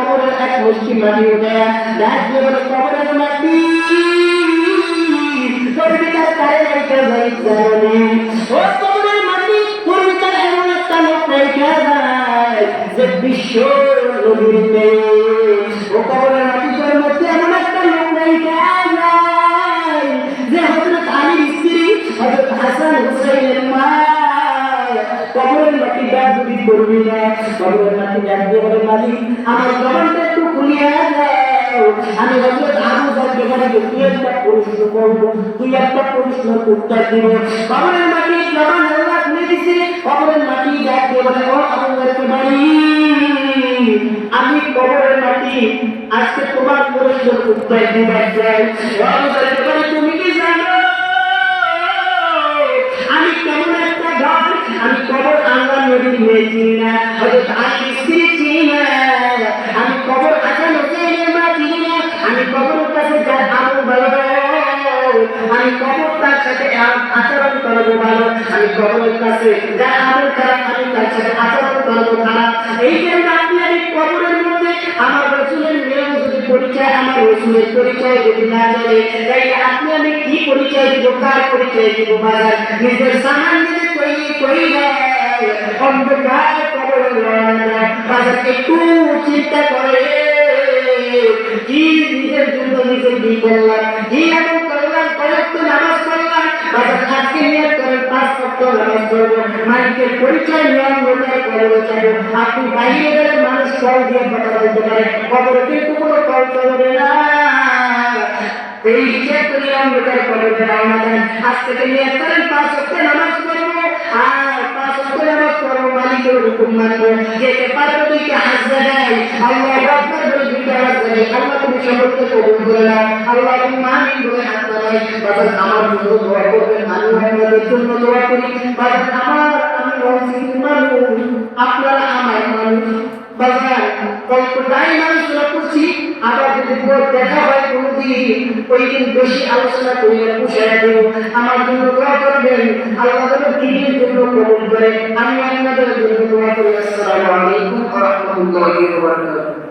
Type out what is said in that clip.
কবরের এক মুষ্টি মাটি উঠে ডাক দিয়ে বলে কবরের মাটি তোর বিচার কারে রেখে যাই জানি ও কবরের মাটি তোর বিচার এমন একটা লোক রেখে যায় যে বিশ্ব নবীতে ও কবরের মাটি তোর মধ্যে এমন একটা লোক রেখে যায় যে হযরত আলীর স্ত্রী হযরত হাসান হুসাইনের মা কবরের মাটি যদি করবি না কবরের মাটি ডাক দিয়ে বলে মালিক আমার জবানটা একটু খুলিয়ে দাও আমি হযরত আবু বকর বলে তুই একটা প্রশ্ন করবো তুই একটা প্রশ্ন উত্তর দিব কবরের মাটি জবান আল্লাহ খুলে দিছে কবরের মাটি ডাক দিয়ে বলে ও আবু বকর বাড়ি আমি কবরের মাটি আজকে তোমার প্রশ্নের উত্তর দিতে চাই ও আবু বকর বাড়ি তুমি কি জানো আমি কেমন একটা ঘর আমি কবর আল্লাহ নবীর মেয়ে চিনি না হযরত আলীর স্ত্রী চিনি না আমি কবর হাসান হুসাইনের মা চিনি না আমি কবরের কাছে যাই আমল ভালো আমি কবর তার সাথে আচরণ করবো ভালো আমি কবরের কাছে যাই আমল খারাপ আমি তার সাথে আচরণ করবো খারাপ এই জন্য আপনি আমি কবরের মধ্যে আমার রাসূলের মেয়ে যদি পরিচয় আমার রাসূলের পরিচয় যদি না জানে তাহলে আপনি আমি কি পরিচয় দিব কার পরিচয় দিব বাজার নিজের সামান নিজে কই অন্ধকার কবরের বাজার একটু চিন্তা করে কি নিজের জন্য নিজে কি করলাম কি এমন করলাম কয়েকটা নামাজ পড়লাম বাজার আজকে নিয়ে করেন 5 ওয়াক্ত নামাজ পড়বো মালিকের পরিচয় নিয়ম অনুযায়ী কবরে যাবো আপনি বাইরে গেলে মানুষ কল দিয়ে কথা বলতে পারে কবরে কিন্তু কোনো কল করবে না এই হিসেব করে আমরা কবরে রওনা দেন আজ থেকে নিয়ে করেন 5 ওয়াক্ত নামাজ পড়বো আর 5 ওয়াক্ত নামাজ পড়বো মালিকের হুকুম মানবো যেতে পারবো দুইটা হাত দেয় আল্লাহু আকবার বলে দুইটা হাত দেয় আল্লাহ তুমি সকলকে কবুল করে নাও আল্লাহ তুমি আমিন বলে হাত নামাই বাবা আমার জন্য দোয়া করবেন আমি আপনাদের জন্য দোয়া করি বাবা আমি অসীম মানুষ আপনারা আমার মানুষ বাবা কল্পনাই মানুষরা করছি আবার যদি দেখা হয় কোনোদিন ওই দিন বেশি আলোচনা করিয়া পুষায় দেব আমার জন্য দোয়া করবেন আল্লাহ যেন দিনের জন্য কবুল করে আমি আপনাদের জন্য দোয়া করি আসসালামু আলাইকুম ওয়া রাহমাতুল্লাহি ওয়া বারাকাতুহু